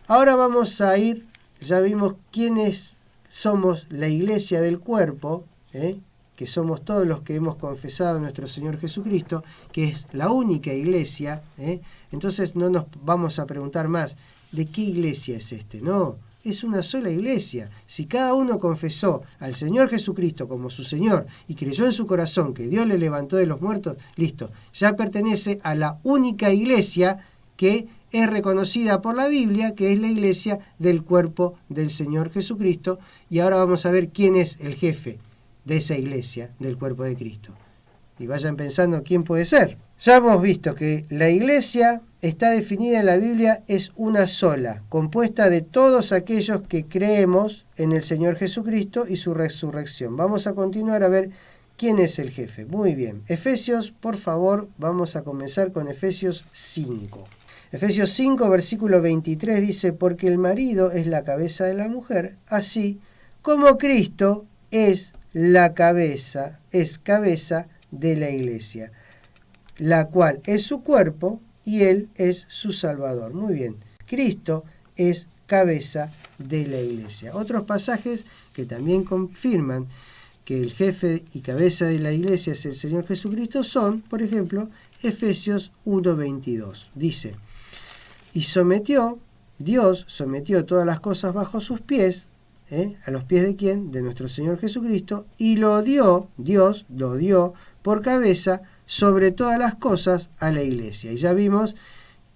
Ahora vamos a ir, ya vimos quiénes somos la iglesia del cuerpo, que somos todos los que hemos confesado a nuestro Señor Jesucristo, que es la única iglesia. Entonces no nos vamos a preguntar más, ¿de qué iglesia es este? No, es una sola iglesia. Si cada uno confesó al Señor Jesucristo como su Señor y creyó en su corazón que Dios le levantó de los muertos, listo, ya pertenece a la única iglesia que es reconocida por la Biblia, que es la iglesia del cuerpo del Señor Jesucristo. Y ahora vamos a ver quién es el jefe de esa iglesia del cuerpo de Cristo. Y vayan pensando quién puede ser. Ya hemos visto que la iglesia está definida en la Biblia, es una sola, compuesta de todos aquellos que creemos en el Señor Jesucristo y su resurrección. Vamos a continuar a ver quién es el jefe. Muy bien. Efesios, por favor, vamos a comenzar con Efesios 5. Efesios 5, versículo 23 dice, porque el marido es la cabeza de la mujer, así como Cristo es cabeza de la iglesia, la cual es su cuerpo y él es su Salvador. Muy bien, Cristo es cabeza de la iglesia. Otros pasajes que también confirman que el jefe y cabeza de la iglesia es el Señor Jesucristo son, por ejemplo, Efesios 1:22. Dice, y Dios sometió todas las cosas bajo sus pies, ¿a los pies de quién? De nuestro Señor Jesucristo, y Dios lo dio por cabeza sobre todas las cosas a la iglesia. Y ya vimos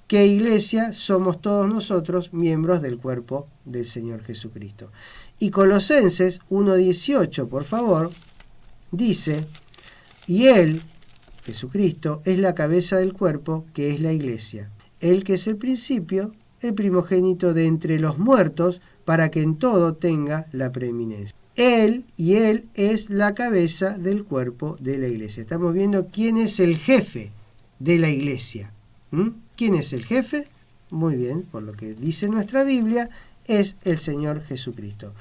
que iglesia somos todos nosotros, miembros del cuerpo del Señor Jesucristo. Y Colosenses 1:18, por favor, dice, y Él, Jesucristo, es la cabeza del cuerpo, que es la iglesia. Él que es el principio, el primogénito de entre los muertos, para que en todo tenga la preeminencia. Él es la cabeza del cuerpo de la iglesia. Estamos viendo quién es el jefe de la iglesia. ¿Quién es el jefe? Muy bien, por lo que dice nuestra Biblia, es el Señor Jesucristo.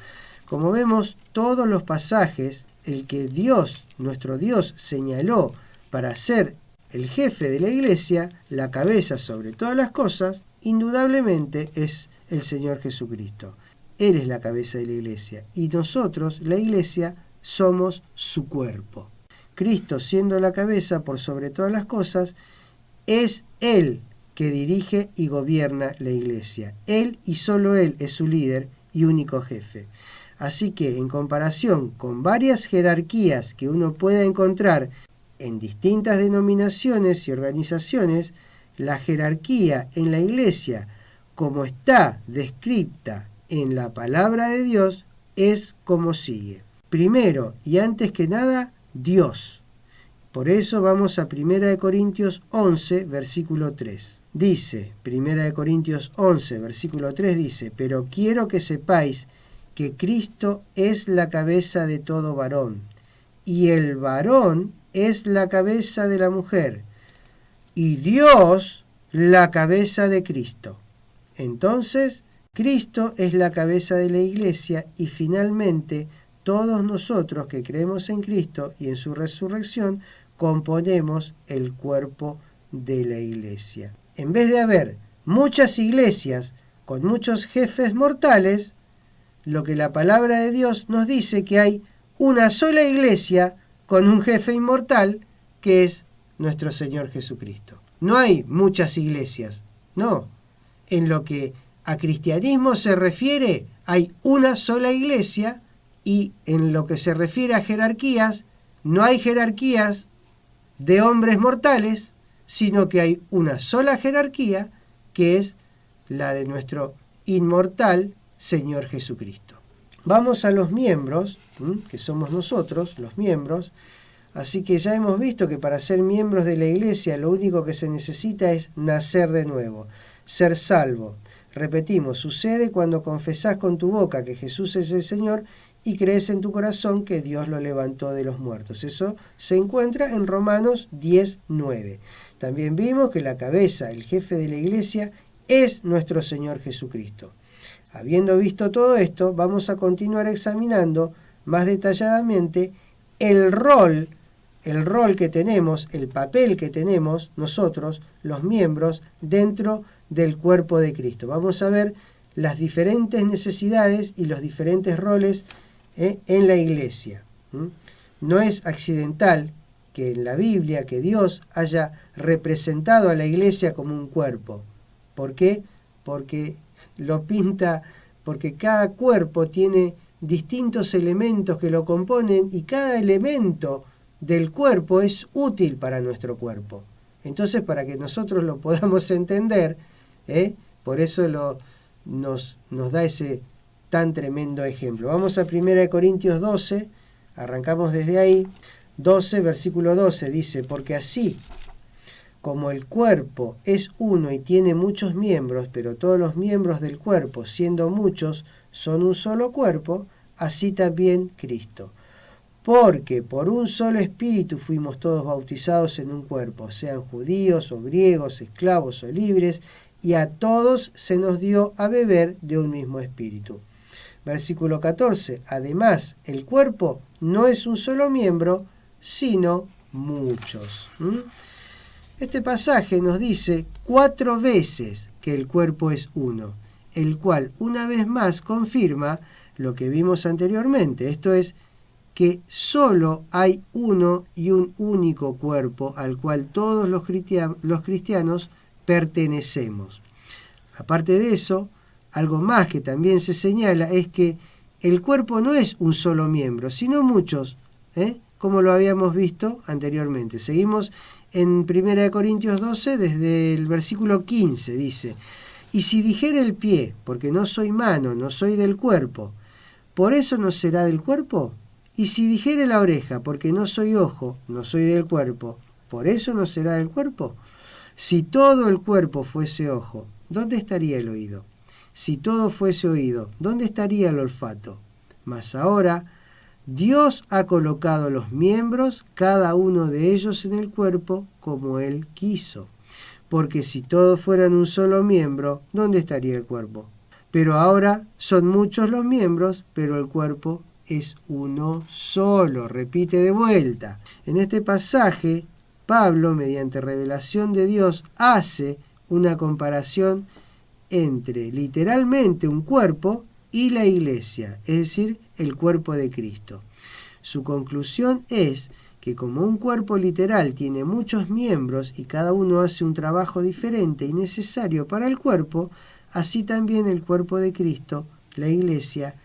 Como vemos, todos los pasajes, el que Dios, nuestro Dios, señaló para ser el jefe de la iglesia, la cabeza sobre todas las cosas, indudablemente es el Señor Jesucristo. Él es la cabeza de la iglesia y nosotros, la iglesia, somos su cuerpo. Cristo, siendo la cabeza por sobre todas las cosas, es Él que dirige y gobierna la iglesia. Él y solo Él es su líder y único jefe. Así que, en comparación con varias jerarquías que uno pueda encontrar en distintas denominaciones y organizaciones, la jerarquía en la iglesia, como está descrita en la palabra de Dios, es como sigue. Primero y antes que nada, Dios. Por eso vamos a 1 Corintios 11, versículo 3. Dice, 1 Corintios 11, versículo 3 dice, pero quiero que sepáis que Cristo es la cabeza de todo varón, y el varón es la cabeza de la mujer, y Dios la cabeza de Cristo. Entonces, Cristo es la cabeza de la iglesia y finalmente todos nosotros que creemos en Cristo y en su resurrección componemos el cuerpo de la iglesia. En vez de haber muchas iglesias con muchos jefes mortales, lo que la palabra de Dios nos dice que hay una sola iglesia con un jefe inmortal que es nuestro Señor Jesucristo. No hay muchas iglesias, no. En lo que a cristianismo se refiere, hay una sola iglesia y en lo que se refiere a jerarquías, no hay jerarquías de hombres mortales, sino que hay una sola jerarquía que es la de nuestro inmortal Señor Jesucristo. Vamos a los miembros, que somos nosotros, los miembros. Así que ya hemos visto que para ser miembros de la iglesia lo único que se necesita es nacer de nuevo, ser salvo. Repetimos, sucede cuando confesás con tu boca que Jesús es el Señor y crees en tu corazón que Dios lo levantó de los muertos. Eso se encuentra en Romanos 10:9. También vimos que la cabeza, el jefe de la iglesia, es nuestro Señor Jesucristo. Habiendo visto todo esto, vamos a continuar examinando más detalladamente el rol que tenemos, el papel que tenemos nosotros, los miembros, dentro del cuerpo de Cristo. Vamos a ver las diferentes necesidades y los diferentes roles en la iglesia. No es accidental que en la Biblia que Dios haya representado a la iglesia como un cuerpo. ¿Por qué? Porque lo pinta, porque cada cuerpo tiene distintos elementos que lo componen y cada elemento del cuerpo es útil para nuestro cuerpo. Entonces, para que nosotros lo podamos entender, por eso nos da ese tan tremendo ejemplo. Vamos a 1 Corintios 12, arrancamos desde ahí. 12, versículo 12 dice: porque así como el cuerpo es uno y tiene muchos miembros, pero todos los miembros del cuerpo, siendo muchos, son un solo cuerpo, así también Cristo. Porque por un solo espíritu fuimos todos bautizados en un cuerpo, sean judíos o griegos, esclavos o libres, y a todos se nos dio a beber de un mismo espíritu. Versículo 14. Además, el cuerpo no es un solo miembro, sino muchos. Este pasaje nos dice 4 veces que el cuerpo es uno, el cual una vez más confirma lo que vimos anteriormente, esto es, que solo hay uno y un único cuerpo al cual todos los cristianos pertenecemos. Aparte de eso, algo más que también se señala es que el cuerpo no es un solo miembro, sino muchos, como lo habíamos visto anteriormente. Seguimos en 1 Corintios 12, desde el versículo 15, dice: y si dijere el pie, porque no soy mano, no soy del cuerpo, ¿por eso no será del cuerpo? Y si dijere la oreja, porque no soy ojo, no soy del cuerpo, ¿por eso no será del cuerpo? Si todo el cuerpo fuese ojo, ¿dónde estaría el oído? Si todo fuese oído, ¿dónde estaría el olfato? Mas ahora Dios ha colocado los miembros, cada uno de ellos en el cuerpo, como Él quiso. Porque si todos fueran un solo miembro, ¿dónde estaría el cuerpo? Pero ahora son muchos los miembros, pero el cuerpo es uno solo. Repite de vuelta. En este pasaje, Pablo, mediante revelación de Dios, hace una comparación entre literalmente un cuerpo y la iglesia, es decir, el cuerpo de Cristo. Su conclusión es que como un cuerpo literal tiene muchos miembros y cada uno hace un trabajo diferente y necesario para el cuerpo, así también el cuerpo de Cristo, la iglesia,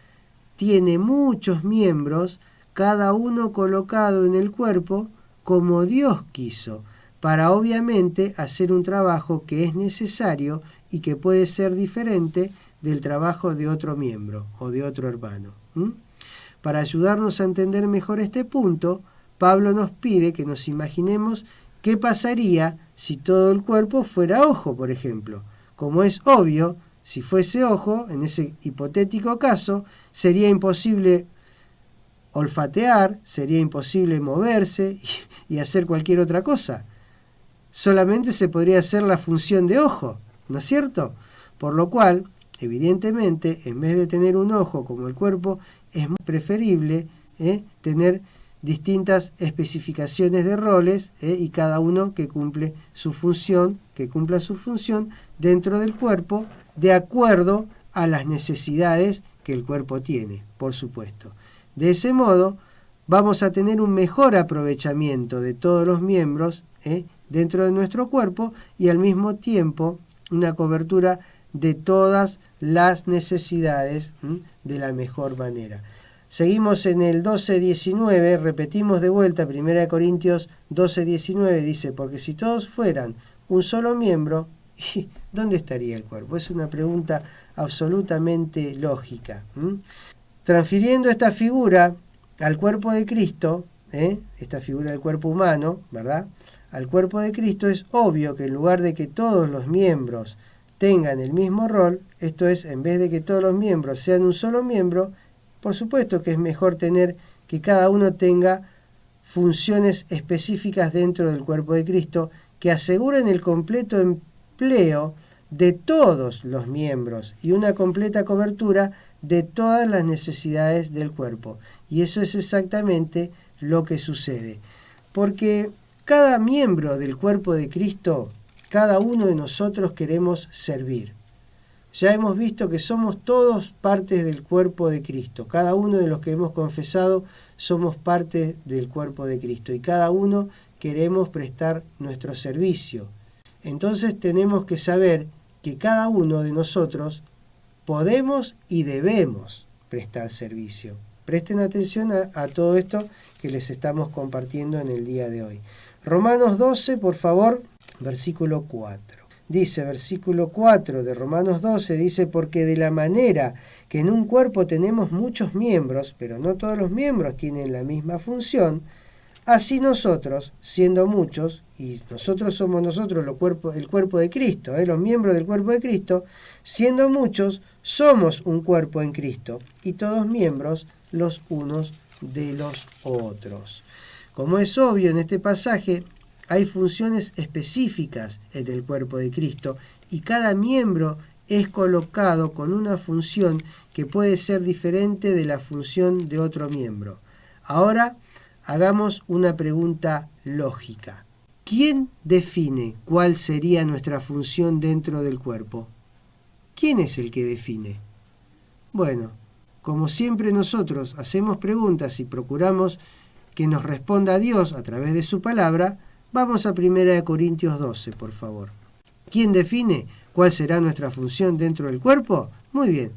tiene muchos miembros, cada uno colocado en el cuerpo como Dios quiso, para obviamente hacer un trabajo que es necesario y que puede ser diferente del trabajo de otro miembro o de otro hermano. Para ayudarnos a entender mejor este punto, Pablo nos pide que nos imaginemos qué pasaría si todo el cuerpo fuera ojo, por ejemplo. Como es obvio, si fuese ojo, en ese hipotético caso, sería imposible olfatear, sería imposible moverse y hacer cualquier otra cosa. Solamente se podría hacer la función de ojo, ¿no es cierto? Por lo cual, evidentemente, en vez de tener un ojo como el cuerpo, es preferible tener distintas especificaciones de roles y cada uno que cumpla su función dentro del cuerpo, de acuerdo a las necesidades que el cuerpo tiene, por supuesto. De ese modo, vamos a tener un mejor aprovechamiento de todos los miembros dentro de nuestro cuerpo y al mismo tiempo una cobertura de todas las necesidades de la mejor manera. Seguimos en el 12:19, repetimos de vuelta, 1 Corintios 12:19 dice: porque si todos fueran un solo miembro, ¿dónde estaría el cuerpo? Es una pregunta absolutamente lógica. Transfiriendo esta figura al cuerpo de Cristo, esta figura del cuerpo humano, ¿verdad? Al cuerpo de Cristo, es obvio que en lugar de que todos los miembros tengan el mismo rol, esto es, en vez de que todos los miembros sean un solo miembro, por supuesto que es mejor tener que cada uno tenga funciones específicas dentro del cuerpo de Cristo que aseguren el completo empleo de todos los miembros y una completa cobertura de todas las necesidades del cuerpo. Y eso es exactamente lo que sucede. Porque cada miembro del cuerpo de Cristo, cada uno de nosotros queremos servir. ya hemos visto que somos todos partes del cuerpo de Cristo. Cada uno de los que hemos confesado somos parte del cuerpo de Cristo y cada uno queremos prestar nuestro servicio. Entonces tenemos que saber que cada uno de nosotros podemos y debemos prestar servicio. Presten atención a todo esto que les estamos compartiendo en el día de hoy. Romanos 12, por favor, versículo 4. Dice, versículo 4 de Romanos 12, dice, porque de la manera que en un cuerpo tenemos muchos miembros, pero no todos los miembros tienen la misma función, así nosotros, siendo muchos, y nosotros somos el cuerpo de Cristo, los miembros del cuerpo de Cristo, siendo muchos, somos un cuerpo en Cristo, y todos miembros los unos de los otros. Como es obvio en este pasaje, hay funciones específicas en el cuerpo de Cristo, y cada miembro es colocado con una función que puede ser diferente de la función de otro miembro. Ahora, hagamos una pregunta lógica. ¿Quién define cuál sería nuestra función dentro del cuerpo? ¿Quién es el que define? Bueno, como siempre nosotros hacemos preguntas y procuramos que nos responda Dios a través de su palabra, vamos a 1 Corintios 12, por favor. ¿Quién define cuál será nuestra función dentro del cuerpo? Muy bien.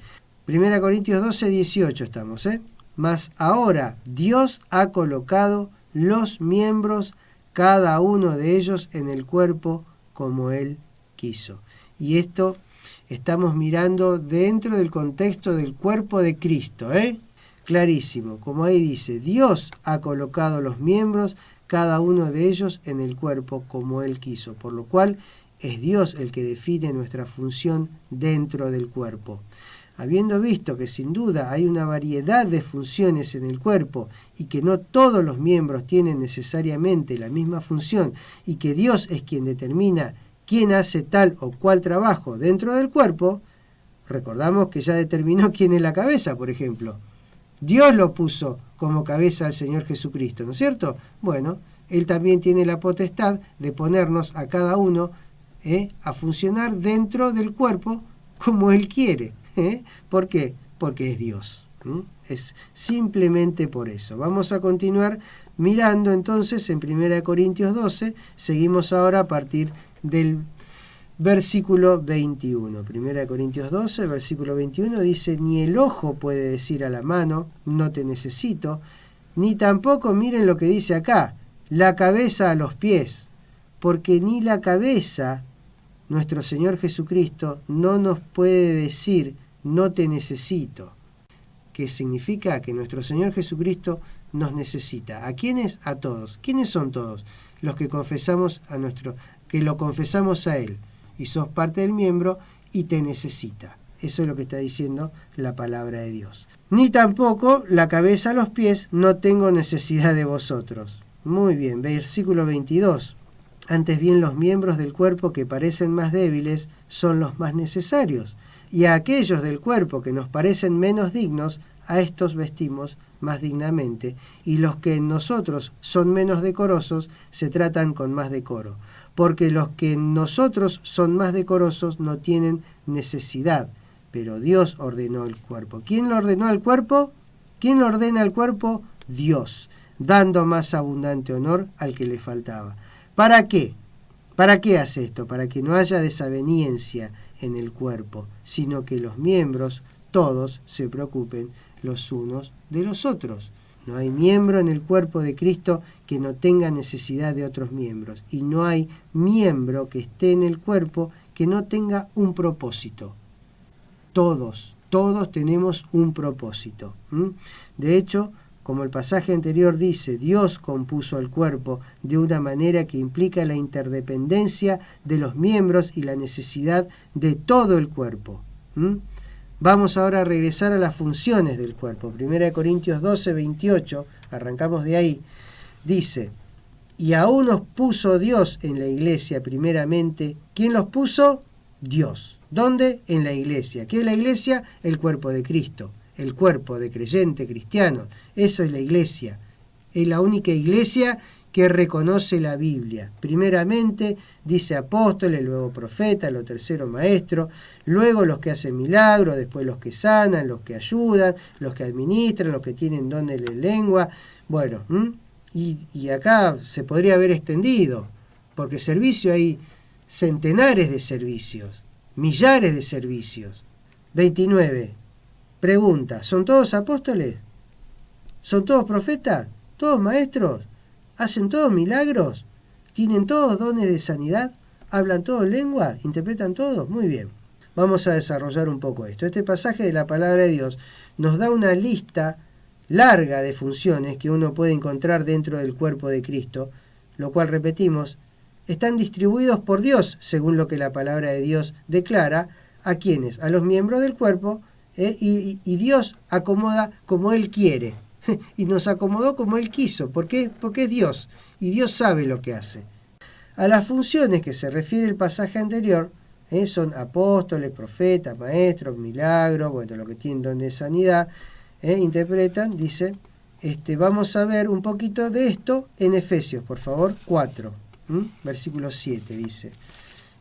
1 Corintios 12, 18 estamos, Mas ahora Dios ha colocado los miembros, cada uno de ellos en el cuerpo como Él quiso. Y esto estamos mirando dentro del contexto del cuerpo de Cristo, Clarísimo, como ahí dice, Dios ha colocado los miembros, cada uno de ellos en el cuerpo como Él quiso, por lo cual es Dios el que define nuestra función dentro del cuerpo. Habiendo visto que sin duda hay una variedad de funciones en el cuerpo y que no todos los miembros tienen necesariamente la misma función y que Dios es quien determina quién hace tal o cual trabajo dentro del cuerpo, recordamos que ya determinó quién es la cabeza, por ejemplo. Dios lo puso como cabeza al Señor Jesucristo, ¿no es cierto? Bueno, Él también tiene la potestad de ponernos a cada uno a funcionar dentro del cuerpo como Él quiere. ¿Por qué? Porque es Dios. Es simplemente por eso. Vamos a continuar mirando entonces en 1 Corintios 12. Seguimos ahora a partir del versículo 21. 1 Corintios 12, versículo 21 dice, ni el ojo puede decir a la mano, no te necesito, ni tampoco miren lo que dice acá, la cabeza a los pies, porque ni la cabeza, nuestro Señor Jesucristo, no nos puede decir, no te necesito. ¿Qué significa? Que nuestro Señor Jesucristo nos necesita. ¿A quiénes? A todos. ¿Quiénes son todos? Los que confesamos que lo confesamos a Él. Y sos parte del miembro y te necesita. Eso es lo que está diciendo la palabra de Dios. Ni tampoco la cabeza a los pies, no tengo necesidad de vosotros. Muy bien, versículo 22. Antes bien los miembros del cuerpo que parecen más débiles son los más necesarios. Y a aquellos del cuerpo que nos parecen menos dignos, a estos vestimos más dignamente, y los que en nosotros son menos decorosos se tratan con más decoro, porque los que en nosotros son más decorosos no tienen necesidad, pero Dios ordenó el cuerpo. ¿Quién lo ordenó al cuerpo? ¿Quién lo ordena al cuerpo? Dios, dando más abundante honor al que le faltaba. ¿Para qué? ¿Para qué hace esto? Para que no haya desaveniencia en el cuerpo, sino que los miembros, todos, se preocupen los unos de los otros. No hay miembro en el cuerpo de Cristo que no tenga necesidad de otros miembros, y no hay miembro que esté en el cuerpo que no tenga un propósito. Todos tenemos un propósito. De hecho, como el pasaje anterior dice, Dios compuso el cuerpo de una manera que implica la interdependencia de los miembros y la necesidad de todo el cuerpo. Vamos ahora a regresar a las funciones del cuerpo. 1 Corintios 12, 28, arrancamos de ahí, dice, y aún nos puso Dios en la iglesia primeramente. ¿Quién los puso? Dios. ¿Dónde? En la iglesia. ¿Qué es la iglesia? El cuerpo de Cristo. El cuerpo de creyente cristiano. Eso es la iglesia. Es la única iglesia que reconoce la Biblia. Primeramente dice apóstoles, luego profetas, lo tercero maestros, luego los que hacen milagros, después los que sanan, los que ayudan, los que administran, los que tienen don de lengua. Bueno, y acá se podría haber extendido, porque servicio hay centenares de servicios, millares de servicios. 29. Pregunta, ¿son todos apóstoles? ¿Son todos profetas? ¿Todos maestros? ¿Hacen todos milagros? ¿Tienen todos dones de sanidad? ¿Hablan todos lengua? ¿Interpretan todos? Muy bien. Vamos a desarrollar un poco esto. Este pasaje de la palabra de Dios nos da una lista larga de funciones que uno puede encontrar dentro del cuerpo de Cristo, lo cual, repetimos, están distribuidos por Dios, según lo que la palabra de Dios declara. ¿A quiénes? A los miembros del cuerpo, y Dios acomoda como Él quiere. Y nos acomodó como Él quiso. ¿Por qué? Porque es Dios, y Dios sabe lo que hace. A las funciones que se refiere el pasaje anterior, son apóstoles, profetas, maestros, milagros, bueno, lo que tienen don de sanidad, interpretan, dice, vamos a ver un poquito de esto en Efesios, por favor, 4, versículo 7 dice.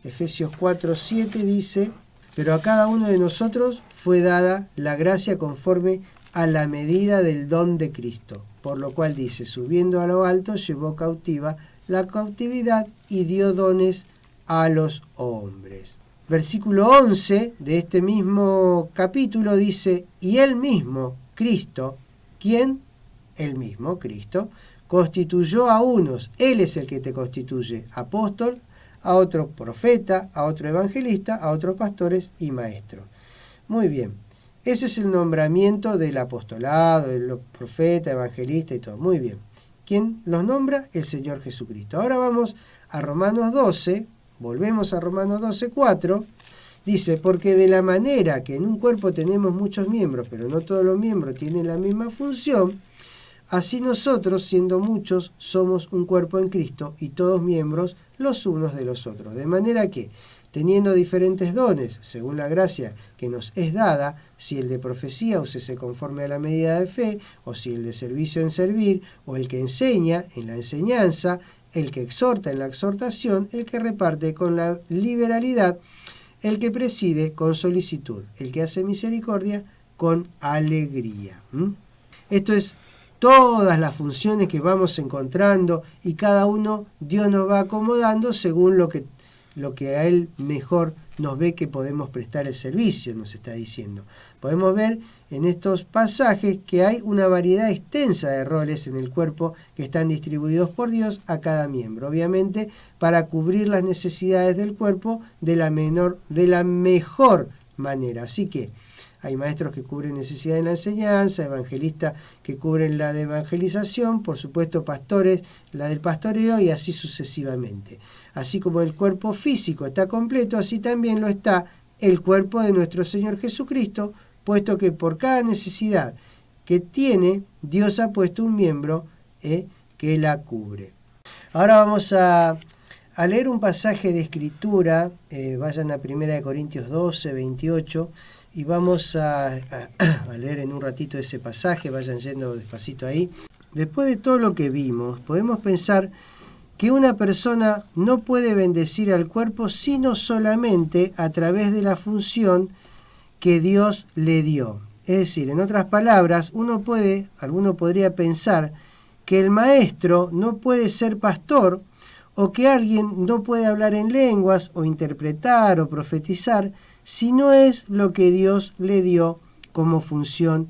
Efesios 4, 7 dice, pero a cada uno de nosotros fue dada la gracia conforme a la medida del don de Cristo, por lo cual dice, subiendo a lo alto, llevó cautiva la cautividad y dio dones a los hombres. Versículo 11 de este mismo capítulo dice, y él mismo, Cristo, ¿quién? El mismo, Cristo, constituyó a unos, Él es el que te constituye, apóstol, a otro profeta, a otro evangelista, a otros pastores y maestros. Muy bien, ese es el nombramiento del apostolado, del profeta, evangelista y todo. Muy bien. ¿Quién los nombra? El Señor Jesucristo. Ahora vamos a Romanos 12, volvemos a Romanos 12, 4. Dice, porque de la manera que en un cuerpo tenemos muchos miembros, pero no todos los miembros tienen la misma función, así nosotros, siendo muchos, somos un cuerpo en Cristo y todos miembros los unos de los otros. De manera que, teniendo diferentes dones, según la gracia que nos es dada, si el de profecía úsese conforme a la medida de fe, o si el de servicio en servir, o el que enseña en la enseñanza, el que exhorta en la exhortación, el que reparte con la liberalidad, el que preside con solicitud, el que hace misericordia con alegría. Esto es todas las funciones que vamos encontrando y cada uno Dios nos va acomodando según lo que a Él mejor nos ve que podemos prestar el servicio, nos está diciendo. Podemos ver en estos pasajes que hay una variedad extensa de roles en el cuerpo que están distribuidos por Dios a cada miembro, obviamente para cubrir las necesidades del cuerpo de la mejor manera. Así que hay maestros que cubren necesidades en la enseñanza, evangelistas que cubren la de evangelización, por supuesto pastores, la del pastoreo y así sucesivamente. Así como el cuerpo físico está completo, así también lo está el cuerpo de nuestro Señor Jesucristo, puesto que por cada necesidad que tiene, Dios ha puesto un miembro que la cubre. Ahora vamos a leer un pasaje de Escritura, vayan a 1 Corintios 12, 28, y vamos a leer en un ratito ese pasaje, vayan yendo despacito ahí. Después de todo lo que vimos, podemos pensar que una persona no puede bendecir al cuerpo sino solamente a través de la función que Dios le dio. Es decir, en otras palabras, alguno podría pensar que el maestro no puede ser pastor o que alguien no puede hablar en lenguas o interpretar o profetizar si no es lo que Dios le dio como función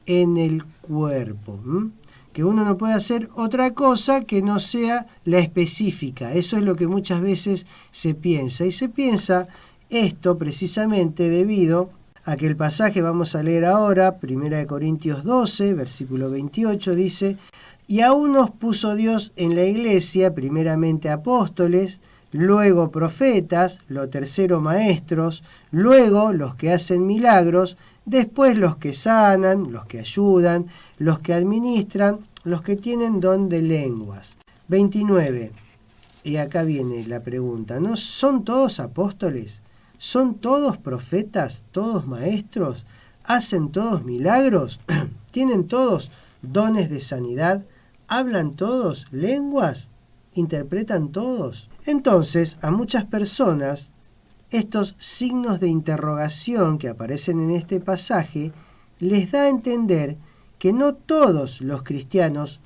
en el cuerpo. Que uno no puede hacer otra cosa que no sea la específica. Eso es lo que muchas veces se piensa. Y se piensa esto precisamente debido a que el pasaje vamos a leer ahora, 1 Corintios 12, versículo 28, dice, y a unos puso Dios en la iglesia, primeramente apóstoles, luego profetas, lo tercero maestros, luego los que hacen milagros, después los que sanan, los que ayudan, los que administran, los que tienen don de lenguas. 29. Y acá viene la pregunta, ¿no son todos apóstoles? ¿Son todos profetas? ¿Todos maestros? ¿Hacen todos milagros? ¿Tienen todos dones de sanidad? ¿Hablan todos lenguas? ¿Interpretan todos? Entonces, a muchas personas, estos signos de interrogación que aparecen en este pasaje les da a entender que no todos los cristianos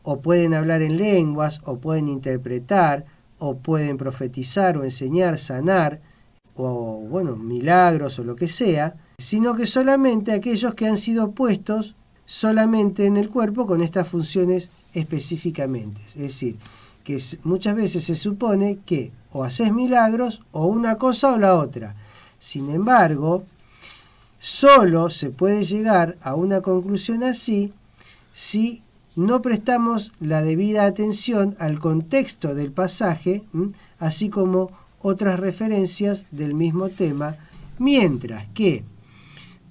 o pueden hablar en lenguas, o pueden interpretar, o pueden profetizar, o enseñar, sanar, o milagros, o lo que sea, sino que solamente aquellos que han sido puestos solamente en el cuerpo con estas funciones específicamente. Es decir, que muchas veces se supone que o haces milagros, o una cosa o la otra. Sin embargo, solo se puede llegar a una conclusión así si no prestamos la debida atención al contexto del pasaje, así como otras referencias del mismo tema, mientras que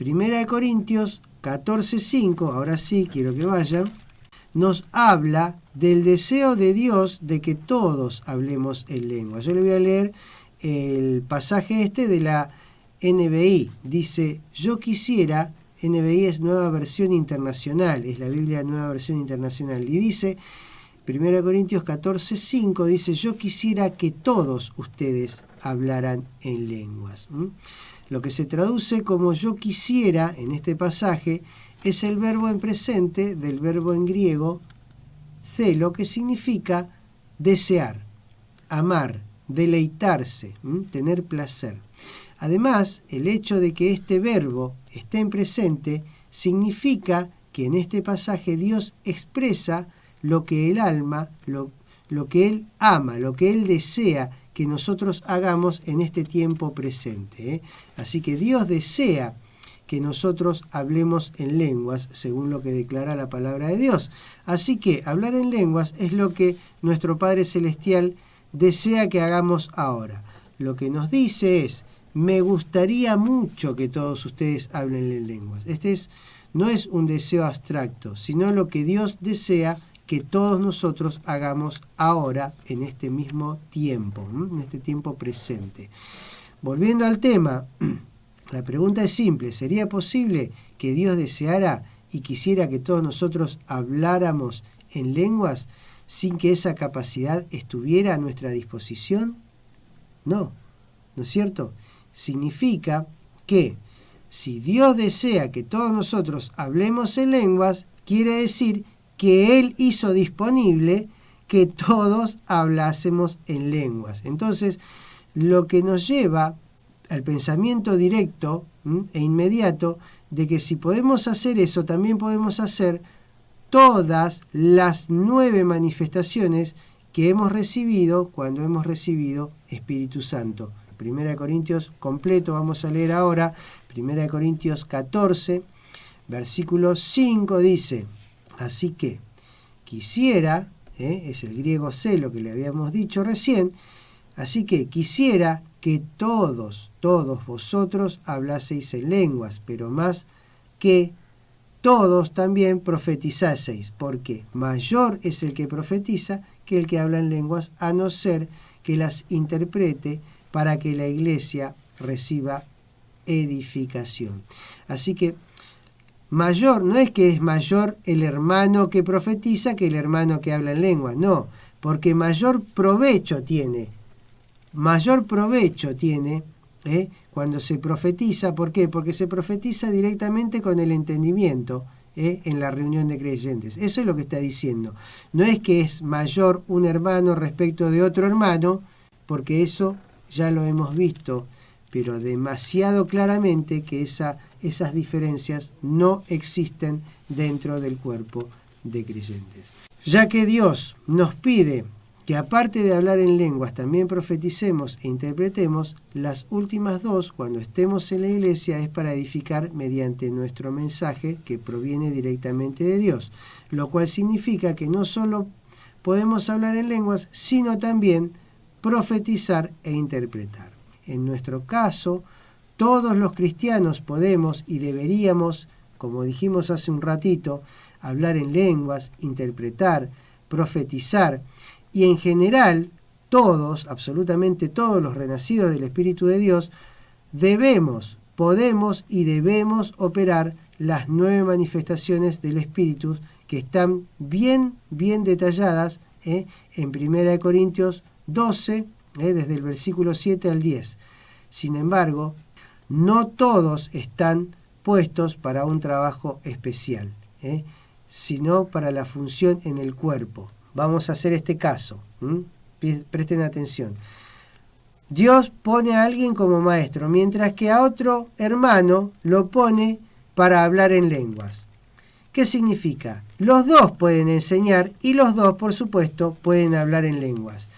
1 Corintios 14:5, ahora sí quiero que vayan, nos habla del deseo de Dios de que todos hablemos en lengua. Yo le voy a leer el pasaje de la NBI. Dice, yo quisiera... NBI es Nueva Versión Internacional, es la Biblia Nueva Versión Internacional. Y dice, 1 Corintios 14:5, dice, yo quisiera que todos ustedes hablaran en lenguas. Lo que se traduce como yo quisiera en este pasaje es el verbo en presente del verbo en griego celo, que significa desear, amar, deleitarse, tener placer. Además, el hecho de que este verbo esté en presente significa que en este pasaje Dios expresa lo que el alma, lo que Él ama, lo que Él desea que nosotros hagamos en este tiempo presente. Así que Dios desea que nosotros hablemos en lenguas, según lo que declara la palabra de Dios. Así que hablar en lenguas es lo que nuestro Padre Celestial desea que hagamos ahora. Lo que nos dice es, me gustaría mucho que todos ustedes hablen en lenguas. No es un deseo abstracto, sino lo que Dios desea que todos nosotros hagamos ahora, en este mismo tiempo, en este tiempo presente. Volviendo al tema, la pregunta es simple. ¿Sería posible que Dios deseara y quisiera que todos nosotros habláramos en lenguas sin que esa capacidad estuviera a nuestra disposición? No, ¿no es cierto? Significa que si Dios desea que todos nosotros hablemos en lenguas, quiere decir que Él hizo disponible que todos hablásemos en lenguas. Entonces, lo que nos lleva al pensamiento directo e inmediato de que si podemos hacer eso, también podemos hacer todas las 9 manifestaciones que hemos recibido cuando hemos recibido Espíritu Santo. 1 Corintios completo, vamos a leer ahora, 1 Corintios 14, versículo 5 dice, así que quisiera, es el griego celo que le habíamos dicho recién, así que quisiera que todos vosotros hablaseis en lenguas, pero más que todos también profetizaseis, porque mayor es el que profetiza que el que habla en lenguas, a no ser que las interprete para que la iglesia reciba edificación. Así que mayor, no es que es mayor el hermano que profetiza que el hermano que habla en lengua, no, porque mayor provecho tiene cuando se profetiza. ¿Por qué? Porque se profetiza directamente con el entendimiento en la reunión de creyentes. Eso es lo que está diciendo. No es que es mayor un hermano respecto de otro hermano, porque eso ya lo hemos visto, pero demasiado claramente que esas diferencias no existen dentro del cuerpo de creyentes. Ya que Dios nos pide que aparte de hablar en lenguas también profeticemos e interpretemos, las últimas 2, cuando estemos en la iglesia, es para edificar mediante nuestro mensaje que proviene directamente de Dios, lo cual significa que no solo podemos hablar en lenguas, sino también profetizar e interpretar. En nuestro caso, todos los cristianos podemos y deberíamos, como dijimos hace un ratito, hablar en lenguas, interpretar, profetizar, y en general todos, absolutamente todos los renacidos del Espíritu de Dios, podemos y debemos operar las 9 manifestaciones del Espíritu que están bien detalladas en 1 Corintios 12, desde el versículo 7 al 10. Sin embargo, no todos están puestos para un trabajo especial, sino para la función en el cuerpo. Vamos a hacer este caso. Presten atención. Dios pone a alguien como maestro, mientras que a otro hermano lo pone para hablar en lenguas. ¿Qué significa? Los dos pueden enseñar y los dos, por supuesto, pueden hablar en lenguas.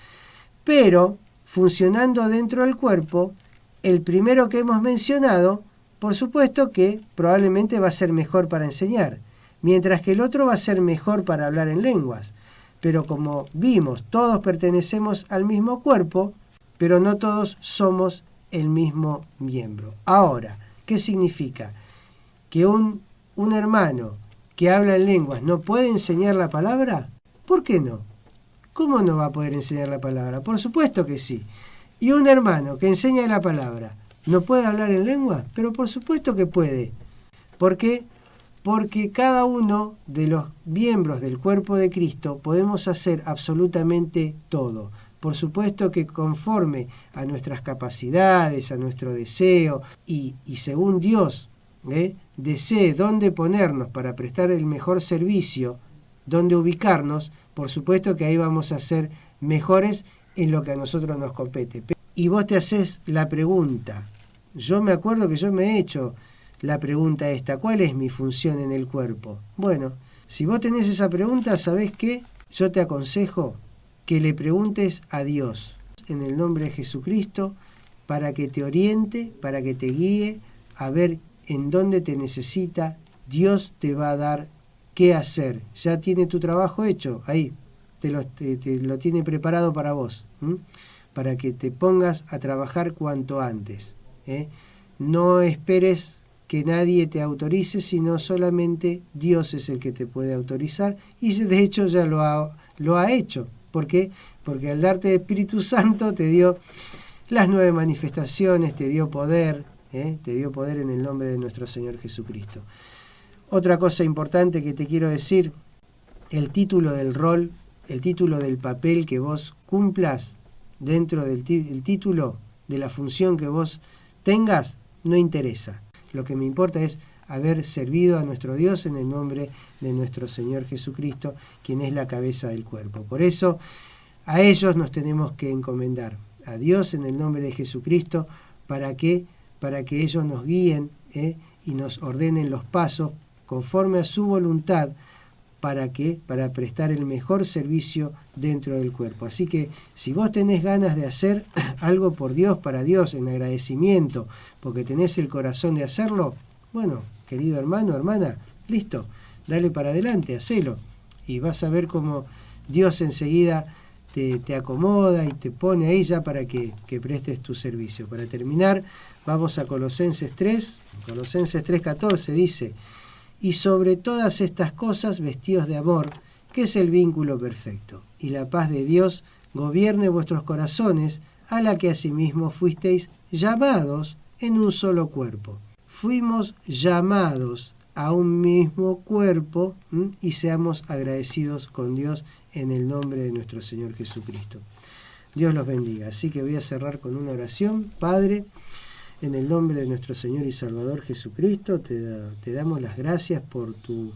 Pero, funcionando dentro del cuerpo, el primero que hemos mencionado, por supuesto que probablemente va a ser mejor para enseñar, mientras que el otro va a ser mejor para hablar en lenguas. Pero como vimos, todos pertenecemos al mismo cuerpo, pero no todos somos el mismo miembro. Ahora, ¿qué significa? ¿Que un hermano que habla en lenguas no puede enseñar la palabra? ¿Por qué no? ¿Cómo no va a poder enseñar la palabra? Por supuesto que sí. ¿Y un hermano que enseña la palabra no puede hablar en lengua? Pero por supuesto que puede. ¿Por qué? Porque cada uno de los miembros del cuerpo de Cristo podemos hacer absolutamente todo. Por supuesto que conforme a nuestras capacidades, a nuestro deseo y según Dios desee dónde ponernos para prestar el mejor servicio, dónde ubicarnos, por supuesto que ahí vamos a ser mejores en lo que a nosotros nos compete. Y vos te haces la pregunta. Yo me acuerdo que yo me he hecho la pregunta esta: ¿cuál es mi función en el cuerpo? Bueno, si vos tenés esa pregunta, ¿sabés qué? Yo te aconsejo que le preguntes a Dios en el nombre de Jesucristo para que te oriente, para que te guíe a ver en dónde te necesita. Dios te va a dar qué hacer. Ya tiene tu trabajo hecho, ahí, te lo tiene preparado para vos, para que te pongas a trabajar cuanto antes. No esperes que nadie te autorice, sino solamente Dios es el que te puede autorizar, y de hecho ya lo ha hecho. ¿Por qué? Porque al darte el Espíritu Santo te dio las 9 manifestaciones, te dio poder en el nombre de nuestro Señor Jesucristo. Otra cosa importante que te quiero decir: el título del rol, el título del papel que vos cumplas dentro del título de la función que vos tengas, no interesa. Lo que me importa es haber servido a nuestro Dios en el nombre de nuestro Señor Jesucristo, quien es la cabeza del cuerpo. Por eso, a ellos nos tenemos que encomendar, a Dios en el nombre de Jesucristo, para que ellos nos guíen y nos ordenen los pasos conforme a su voluntad, para prestar el mejor servicio dentro del cuerpo. Así que si vos tenés ganas de hacer algo por Dios, para Dios, en agradecimiento, porque tenés el corazón de hacerlo, bueno, querido hermano, hermana, listo, dale para adelante, hacelo. Y vas a ver cómo Dios enseguida te acomoda y te pone ahí ya para que prestes tu servicio. Para terminar, vamos a Colosenses 3. Colosenses 3:14 dice: y sobre todas estas cosas vestidos de amor, que es el vínculo perfecto, y la paz de Dios gobierne vuestros corazones, a la que asimismo fuisteis llamados en un solo cuerpo. Fuimos llamados a un mismo cuerpo, y seamos agradecidos con Dios en el nombre de nuestro Señor Jesucristo. Dios los bendiga. Así que voy a cerrar con una oración. Padre, en el nombre de nuestro Señor y Salvador Jesucristo, te damos las gracias por tu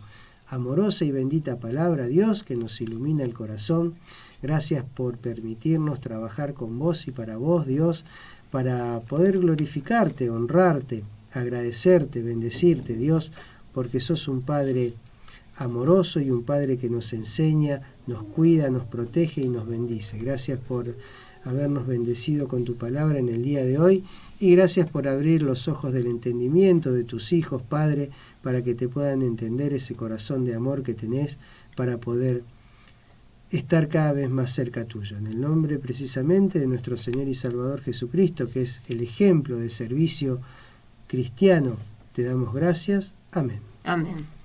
amorosa y bendita palabra, Dios, que nos ilumina el corazón. Gracias por permitirnos trabajar con vos y para vos, Dios, para poder glorificarte, honrarte, agradecerte, bendecirte, Dios, porque sos un Padre amoroso y un Padre que nos enseña, nos cuida, nos protege y nos bendice. Gracias por habernos bendecido con tu palabra en el día de hoy, y gracias por abrir los ojos del entendimiento de tus hijos, Padre, para que te puedan entender ese corazón de amor que tenés, para poder estar cada vez más cerca tuyo. En el nombre precisamente de nuestro Señor y Salvador Jesucristo, que es el ejemplo de servicio cristiano, te damos gracias. Amén. Amén.